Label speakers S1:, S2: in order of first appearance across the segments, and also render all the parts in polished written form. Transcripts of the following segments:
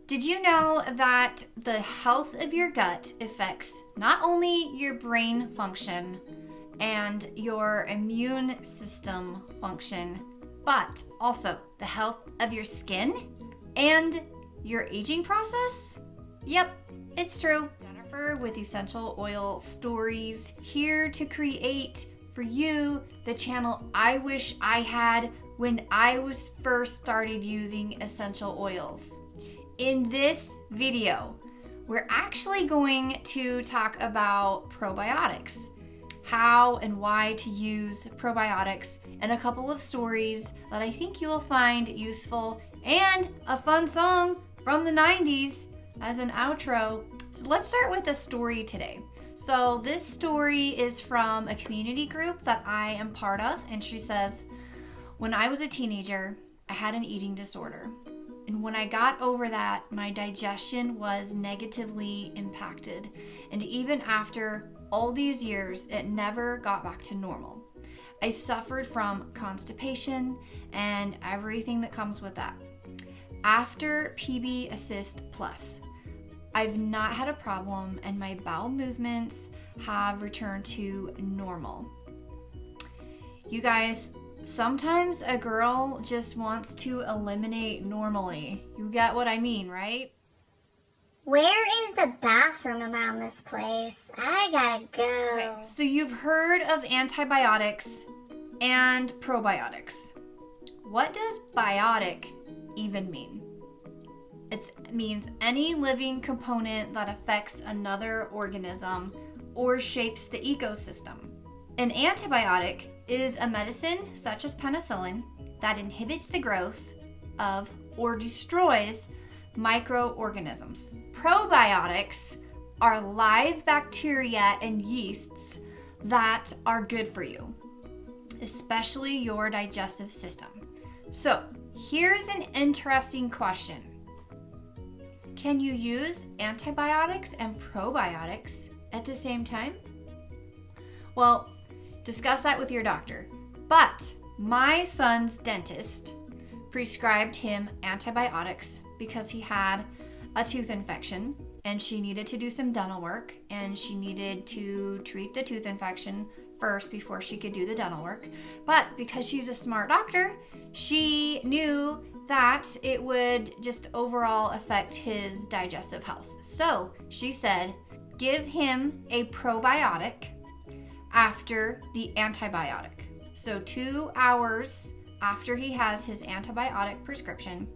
S1: Did you know that the health of your gut affects not only your brain function and your immune system function, but also the health of your skin and your aging process? Yep, it's true. Jennifer with Essential Oil Stories, here to create for you the channel I wish I had when I was first started using essential oils. In this video, we're actually going to talk about probiotics, how and why to use probiotics, and a couple of stories that I think you will find useful, and a fun song from the 90s as an outro. So let's start with a story today. So this story is from a community group that I am part of, and she says, when I was a teenager, I had an eating disorder. And when I got over that, my digestion was negatively impacted. And even after all these years, it never got back to normal. I suffered from constipation and everything that comes with that. After PB Assist Plus, I've not had a problem and my bowel movements have returned to normal. You guys, sometimes a girl just wants to eliminate normally. You get what I mean, right?
S2: Where is the bathroom around this place? I gotta go.
S1: Okay, so you've heard of antibiotics and probiotics. What does biotic even mean? It means any living component that affects another organism or shapes the ecosystem. An antibiotic is a medicine such as penicillin that inhibits the growth of or destroys microorganisms. Probiotics are live bacteria and yeasts that are good for you, especially your digestive system. So here's an interesting question. Can you use antibiotics and probiotics at the same time? Well, discuss that with your doctor. But my son's dentist prescribed him antibiotics because he had a tooth infection and she needed to do some dental work and she needed to treat the tooth infection first before she could do the dental work. But because she's a smart doctor, she knew that it would just overall affect his digestive health. So she said, give him a probiotic after the antibiotic. So 2 hours after he has his antibiotic prescription,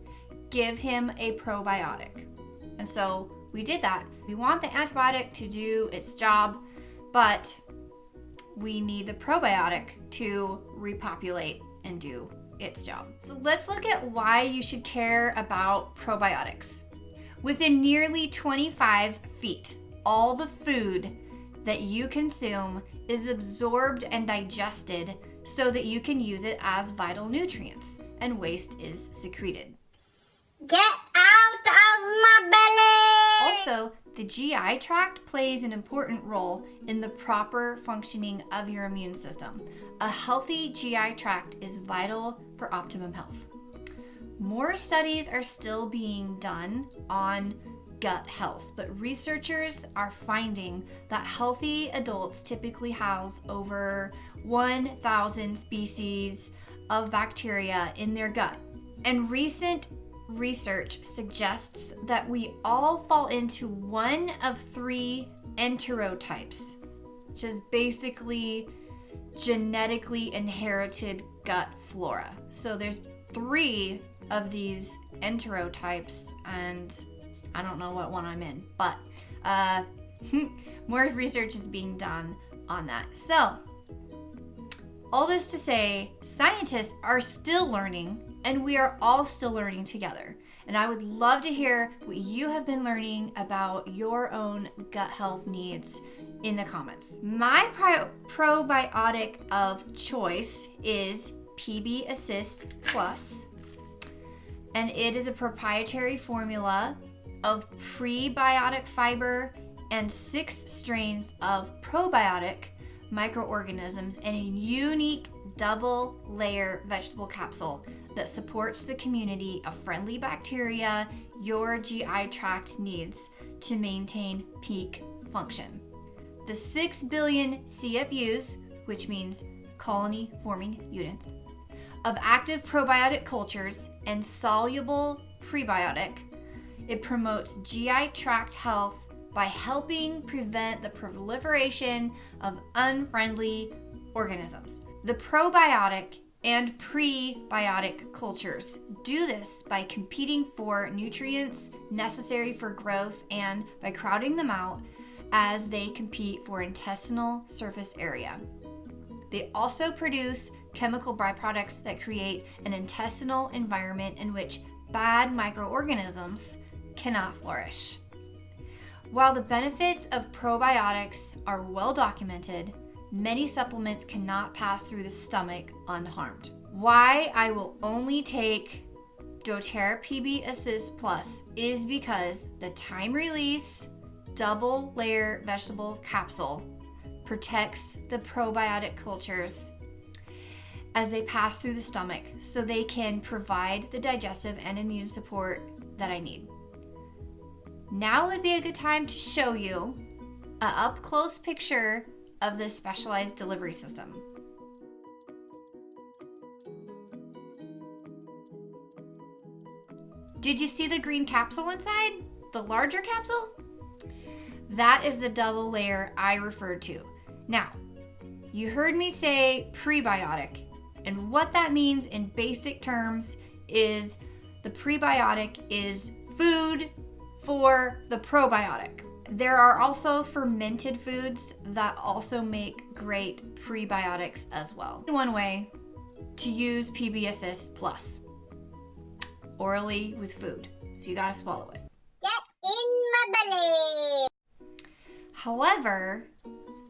S1: give him a probiotic. And so we did that. We want the antibiotic to do its job, but we need the probiotic to repopulate and do its job. So let's look at why you should care about probiotics. Within nearly 25 feet, all the food that you consume is absorbed and digested so that you can use it as vital nutrients, and waste is secreted.
S2: Get out of my belly!
S1: Also, the GI tract plays an important role in the proper functioning of your immune system. A healthy GI tract is vital for optimum health. More studies are still being done on gut health, but researchers are finding that healthy adults typically house over 1,000 species of bacteria in their gut. And recent research suggests that we all fall into one of 3 enterotypes, which is basically genetically inherited gut flora. So there's 3 of these enterotypes, and I don't know what one I'm in, but more research is being done on that. So all this to say, scientists are still learning, and we are all still learning together. And I would love to hear what you have been learning about your own gut health needs in the comments. My probiotic of choice is PB Assist Plus, and it is a proprietary formula of prebiotic fiber and 6 strains of probiotic microorganisms in a unique double layer vegetable capsule that supports the community of friendly bacteria your GI tract needs to maintain peak function. The 6 billion CFUs, which means colony forming units, of active probiotic cultures and soluble prebiotic, it promotes GI tract health by helping prevent the proliferation of unfriendly organisms. The probiotic and prebiotic cultures do this by competing for nutrients necessary for growth and by crowding them out as they compete for intestinal surface area. They also produce chemical byproducts that create an intestinal environment in which bad microorganisms cannot flourish. While the benefits of probiotics are well documented, many supplements cannot pass through the stomach unharmed. Why I will only take doTERRA PB Assist Plus is because the time release double layer vegetable capsule protects the probiotic cultures as they pass through the stomach so they can provide the digestive and immune support that I need. Now would be a good time to show you an up-close picture of this specialized delivery system. Did you see the green capsule inside? The larger capsule? That is the double layer I referred to. Now, you heard me say prebiotic, and what that means in basic terms is the prebiotic is food for the probiotic. There are also fermented foods that also make great prebiotics as well. One way to use PB Assist Plus, orally with food. So you gotta swallow it.
S2: Get in my belly.
S1: However,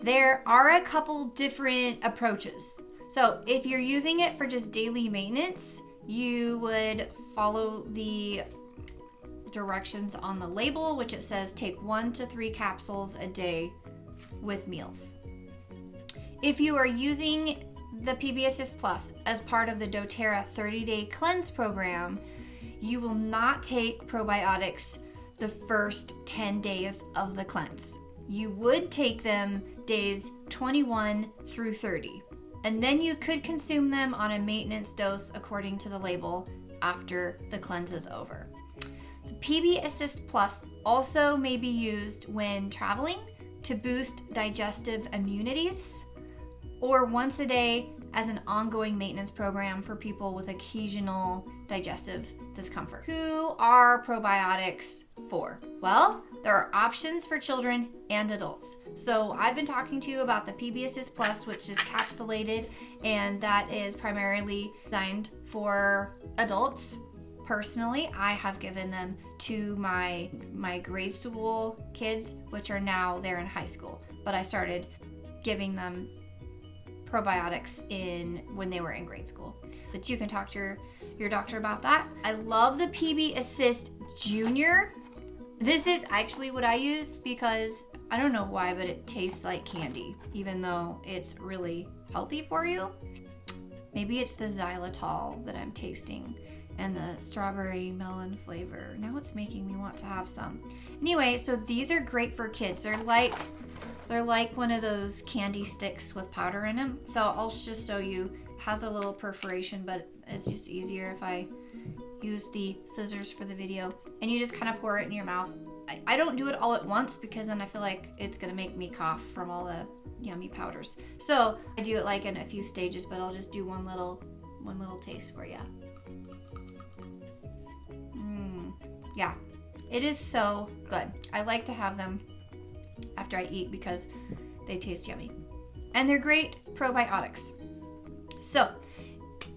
S1: there are a couple different approaches. So if you're using it for just daily maintenance, you would follow the directions on the label, which it says take 1 to 3 capsules a day with meals. If you are using the PB Assist Plus as part of the doTERRA 30-day cleanse program, you will not take probiotics the first 10 days of the cleanse. You would take them days 21 through 30, and then you could consume them on a maintenance dose according to the label after the cleanse is over. So PB Assist Plus also may be used when traveling to boost digestive immunities or once a day as an ongoing maintenance program for people with occasional digestive discomfort. Who are probiotics for? Well, there are options for children and adults. So I've been talking to you about the PB Assist Plus, which is capsulated, and that is primarily designed for adults. Personally, I have given them to my grade school kids, which are now they're in high school. But I started giving them probiotics when they were in grade school. But you can talk to your doctor about that. I love the PB Assist Junior. This is actually what I use because I don't know why, but it tastes like candy, even though it's really healthy for you. Maybe it's the xylitol that I'm tasting and the strawberry melon flavor. Now it's making me want to have some. Anyway, so these are great for kids. They're like one of those candy sticks with powder in them. So I'll just show you. It has a little perforation, but it's just easier if I use the scissors for the video. And you just kind of pour it in your mouth. I don't do it all at once because then I feel like it's gonna make me cough from all the yummy powders. So I do it like in a few stages, but I'll just do one little taste for you. Yeah, it is so good. I like to have them after I eat because they taste yummy. And they're great probiotics. So,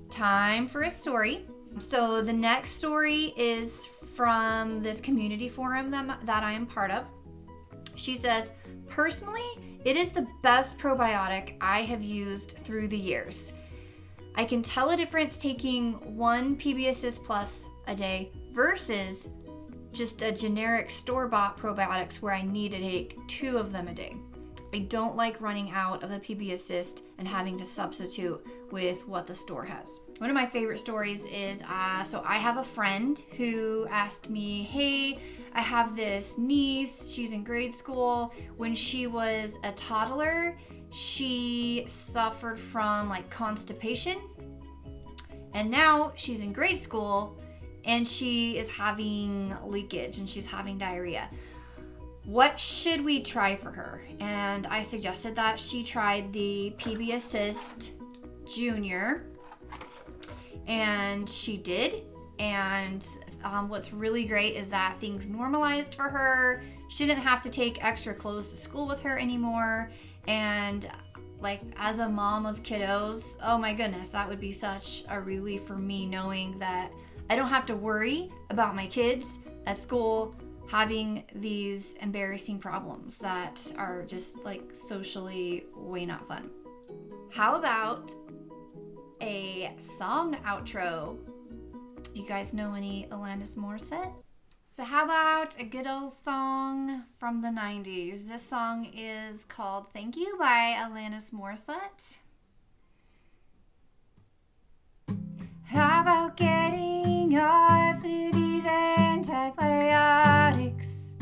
S1: time for a story. So the next story is from this community forum that I am part of. She says, personally, it is the best probiotic I have used through the years. I can tell a difference taking 1 PB Assist Plus a day versus just a generic store-bought probiotics where I need to take 2 of them a day. I don't like running out of the PB Assist and having to substitute with what the store has. One of my favorite stories is, so I have a friend who asked me, hey, I have this niece, she's in grade school. When she was a toddler, she suffered from like constipation. And now she's in grade school and she is having leakage and she's having diarrhea. What should we try for her? And I suggested that she tried the PB Assist Junior, and she did. And what's really great is that things normalized for her. She didn't have to take extra clothes to school with her anymore. And like, as a mom of kiddos, oh my goodness, that would be such a relief for me, knowing that I don't have to worry about my kids at school having these embarrassing problems that are just like socially way not fun. How about a song outro? Do you guys know any Alanis Morissette? So how about a good old song from the 90s? This song is called Thank You by Alanis Morissette. How about getting off of these antibiotics?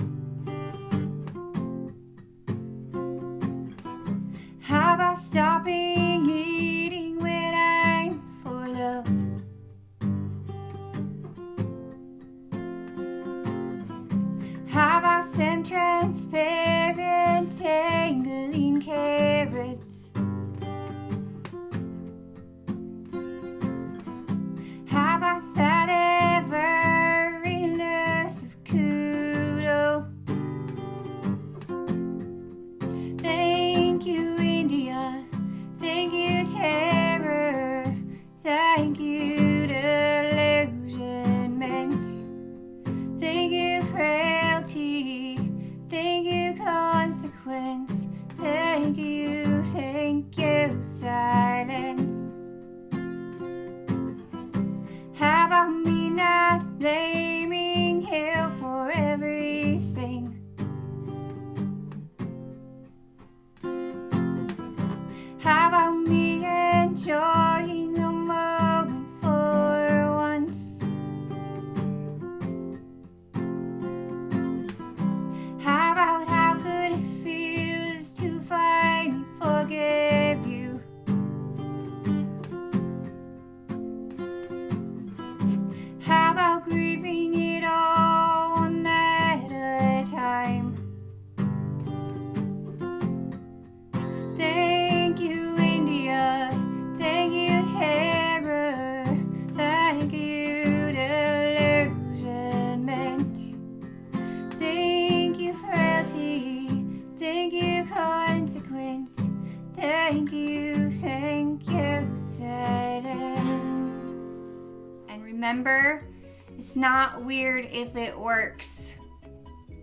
S1: How about stopping eating when I'm full of? How about them transparent tangling carrots? How about that every loss of kudo? Thank you, India. Thank you, terror. Thank you, delusionment. Thank you, frailty. Thank you, consequence. Thank you, silence. How about me not blaming hell for everything? How about me enjoying the moment for once? How about how good it feels to finally forgive you? How about grieving it all one night at a time? Thank you, India. Thank you, terror. Thank you, delusionment. Thank you, frailty. Thank you, consequence. Thank you, silence. And remember, it's not weird if it works.